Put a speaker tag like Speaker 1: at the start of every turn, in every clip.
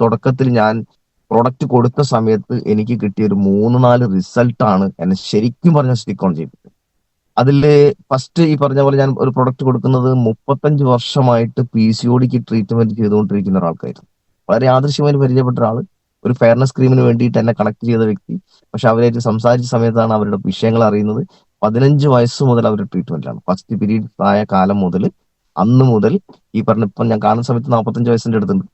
Speaker 1: തുടക്കത്തിൽ ഞാൻ പ്രൊഡക്റ്റ് കൊടുത്ത സമയത്ത് എനിക്ക് കിട്ടിയ ഒരു 3-4 റിസൾട്ടാണ് എന്നെ ശരിക്കും പറഞ്ഞാൽ സ്റ്റിക്ക് ഓൺ ചെയ്തത്. അതില് ഫസ്റ്റ് ഈ പറഞ്ഞ പോലെ ഞാൻ ഒരു പ്രൊഡക്റ്റ് കൊടുക്കുന്നത് 35 വർഷമായിട്ട് PCODക്ക് ട്രീറ്റ്മെന്റ് ചെയ്തുകൊണ്ടിരിക്കുന്ന ഒരാൾക്കായിരുന്നു. വളരെ യാദൃശ്യമായി പരിചയപ്പെട്ട ഒരാള്. ഒരു ഫെയർനെസ് ക്രീമിന് വേണ്ടിയിട്ട് എന്നെ കണക്ട് ചെയ്ത വ്യക്തി. പക്ഷെ അവരായിട്ട് സംസാരിച്ച സമയത്താണ് അവരുടെ വിഷയങ്ങൾ അറിയുന്നത്. 15 വയസ്സ് മുതൽ അവർ ട്രീറ്റ്മെന്റിലാണ്. ഫസ്റ്റ് പീരീഡ് ആയ കാലം മുതൽ അന്ന് മുതൽ ഈ പറഞ്ഞ ഇപ്പം ഞാൻ കാണുന്ന സമയത്ത് 45 വയസ്സിന്റെ അടുത്തുണ്ട്.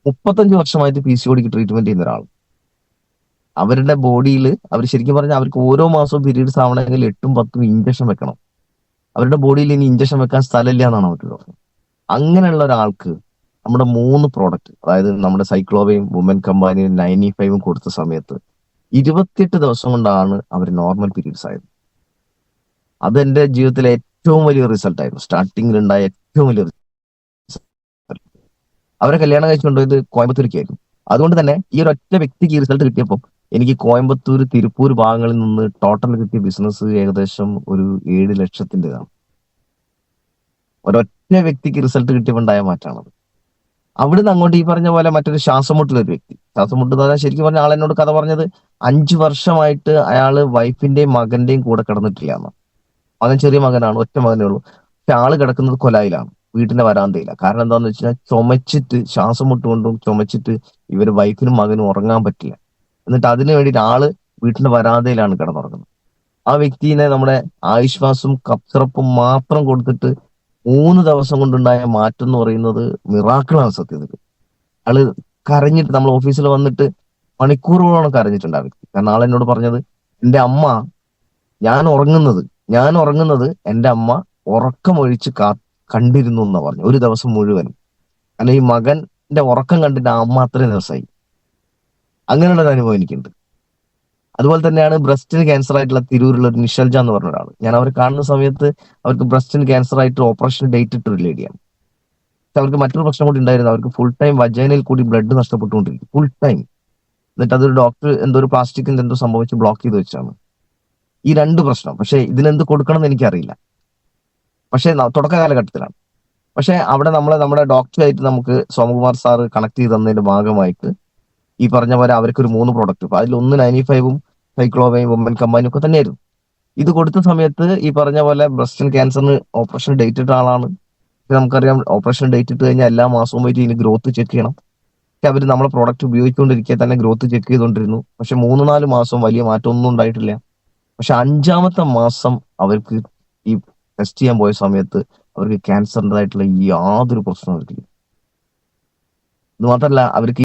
Speaker 1: 35 വർഷമായിട്ട് PCODക്ക് ട്രീറ്റ്മെന്റ് ചെയ്യുന്ന ഒരാൾ. അവരുടെ ബോഡിയിൽ അവർ ശരിക്കും പറഞ്ഞാൽ അവർക്ക് ഓരോ മാസവും പീരീഡ്സ് ആവണമെങ്കിൽ 8-10 ഇഞ്ചക്ഷൻ വെക്കണം. അവരുടെ ബോഡിയിൽ ഇനി ഇഞ്ചക്ഷൻ വെക്കാൻ സ്ഥലമില്ല എന്നാണ് അവർ പറഞ്ഞത്. അങ്ങനെയുള്ള ഒരാൾക്ക് നമ്മുടെ 3 പ്രോഡക്റ്റ്, അതായത് നമ്മുടെ സൈക്ലോവയും വുമൻ കമ്പാനിയും 95ഉം കൊടുത്ത സമയത്ത് 28 ദിവസം കൊണ്ടാണ് അവർ നോർമൽ പീരീഡ്സ് ആയത്. അത് എന്റെ ജീവിതത്തിലെ ഏറ്റവും വലിയ റിസൾട്ട് ആയിരുന്നു. സ്റ്റാർട്ടിങ്ങിൽ ഉണ്ടായ ഏറ്റവും വലിയ റിസൾട്ട്. അവരെ കല്യാണം കഴിച്ചുകൊണ്ടുപോയത് കോയമ്പത്തൂരിക്കായിരുന്നു. അതുകൊണ്ട് തന്നെ ഈ ഒരു ഒറ്റ വ്യക്തിക്ക് ഈ റിസൾട്ട് കിട്ടിയപ്പോൾ എനിക്ക് കോയമ്പത്തൂർ, തിരുപ്പൂർ ഭാഗങ്ങളിൽ നിന്ന് ടോട്ടൽ കിട്ടിയ ബിസിനസ് ഏകദേശം ഒരു 7 ലക്ഷത്തിൻ്റെതാണ്. ഒരൊറ്റ വ്യക്തിക്ക് റിസൾട്ട് കിട്ടിയപ്പോൾ ഉണ്ടായ മാറ്റമാണത്. അവിടുന്ന് അങ്ങോട്ട് ഈ പറഞ്ഞ പോലെ മറ്റൊരു ശ്വാസമുട്ടുള്ള ഒരു വ്യക്തി. ശ്വാസമുട്ട് എന്ന് പറഞ്ഞാൽ ശരിക്കും പറഞ്ഞ ആൾ എന്നോട് കഥ പറഞ്ഞത് 5 വർഷമായിട്ട് അയാള് വൈഫിന്റെയും മകന്റെയും കൂടെ കിടന്നിട്ടില്ല എന്ന്. മകൻ ചെറിയ മകനാണ്, ഒറ്റ മകനേ ഉള്ളൂ. പക്ഷെ ആള് കിടക്കുന്നത് കൊലായിലാണ്, വീട്ടിന്റെ വരാന്തയില്ല. കാരണം എന്താന്ന് വെച്ചാൽ ചുമച്ചിട്ട്, ശ്വാസം മുട്ടുകൊണ്ടും ചുമച്ചിട്ട് ഇവര് വൈഫിനും മകനും ഉറങ്ങാൻ പറ്റില്ല. എന്നിട്ട് അതിന് വേണ്ടിയിട്ട് ആള് വീട്ടിന്റെ വരാന്തയിലാണ് കിടന്നുറങ്ങുന്നത്. ആ വ്യക്തിനെ നമ്മുടെ ആയുശ്വാസും കപ്സിറപ്പും മാത്രം കൊടുത്തിട്ട് 3 ദിവസം കൊണ്ടുണ്ടായ മാറ്റം എന്ന് പറയുന്നത് മിറാക്കിളാണ് സത്യത്തിൽ. ആള് കരഞ്ഞിട്ട് നമ്മൾ ഓഫീസിൽ വന്നിട്ട് മണിക്കൂറുകളോളം കരഞ്ഞിട്ടുണ്ട് ആ വ്യക്തി. കാരണം ആളെന്നോട് പറഞ്ഞത്, എന്റെ അമ്മ ഞാൻ ഉറങ്ങുന്നത് എന്റെ അമ്മ ഉറക്കമൊഴിച്ച് കണ്ടിരുന്നു എന്നാ പറഞ്ഞു, ഒരു ദിവസം മുഴുവനും. കാരണം ഈ മകന്റെ ഉറക്കം കണ്ടിട്ട് ആ അമ്മ അത്രയും ദിവസമായി. അങ്ങനെയുള്ള ഒരു അനുഭവം എനിക്കുണ്ട്. അതുപോലെ തന്നെയാണ് ബ്രസ്റ്റിന് ക്യാൻസർ ആയിട്ടുള്ള തിരൂരിലുള്ള ഒരു നിഷൽജ എന്ന് പറഞ്ഞ ഒരാൾ. ഞാൻ അവരെ കാണുന്ന സമയത്ത് അവർക്ക് ബ്രസ്റ്റിന് ക്യാൻസർ ആയിട്ട് ഓപ്പറേഷൻ ഡേറ്റ് ഇട്ട ഒരു ലേഡിയാണ്. പക്ഷെ അവർക്ക് മറ്റൊരു പ്രശ്നം കൂടി ഉണ്ടായിരുന്നു. അവർക്ക് ഫുൾ ടൈം വജൈനയിൽ കൂടി ബ്ലഡ് നഷ്ടപ്പെട്ടുകൊണ്ടിരിക്കും, ഫുൾ ടൈം. എന്നിട്ട് അതൊരു ഡോക്ടർ എന്തോ ഒരു പ്ലാസ്റ്റിക്കിന്റെ എന്തോ സംഭവിച്ച് ബ്ലോക്ക് ചെയ്ത് വെച്ചാണ് ഈ രണ്ട് പ്രശ്നം. പക്ഷെ ഇതിനെന്ത് കൊടുക്കണം എന്ന് എനിക്കറിയില്ല. പക്ഷെ തുടക്ക കാലഘട്ടത്തിലാണ്. പക്ഷെ അവിടെ നമ്മുടെ ഡോക്ടറായിട്ട് നമുക്ക് സോമകുമാർ സാറ് കണക്ട് ചെയ്ത് തന്നതിന്റെ ഭാഗമായിട്ട് ഈ പറഞ്ഞ പോലെ അവർക്ക് ഒരു 3 പ്രോഡക്റ്റ്, അതിലൊന്ന് 95ഉം സൈക്ലോവയും വുമൻ കമ്പാനിയും ഒക്കെ തന്നെയായിരുന്നു. ഇത് കൊടുത്ത സമയത്ത് ഈ പറഞ്ഞ പോലെ ബ്രസ്റ്റ് ക്യാൻസറിന് ഓപ്പറേഷൻ ഡേറ്റ് ഇട്ട ആളാണ്. നമുക്കറിയാം, ഓപ്പറേഷൻ ഡേറ്റ് ഇട്ട് കഴിഞ്ഞാൽ എല്ലാ മാസവും പോയിട്ട് ഇതിന് ഗ്രോത്ത് ചെക്ക് ചെയ്യണം. പക്ഷെ അവർ നമ്മളെ പ്രോഡക്റ്റ് ഉപയോഗിച്ചുകൊണ്ടിരിക്കെ തന്നെ ഗ്രോത്ത് ചെക്ക് ചെയ്തുകൊണ്ടിരുന്നു. പക്ഷെ 3-4 മാസം വലിയ മാറ്റമൊന്നും ഉണ്ടായിട്ടില്ല. പക്ഷെ 5-ാമത്തെ മാസം അവർക്ക് ഈ ടെസ്റ്റ് ചെയ്യാൻ പോയ സമയത്ത് അവർക്ക് ക്യാൻസറിൻ്റെതായിട്ടുള്ള യാതൊരു പ്രശ്നവും അവർക്കില്ല. ഇത് മാത്രമല്ല, അവർക്ക്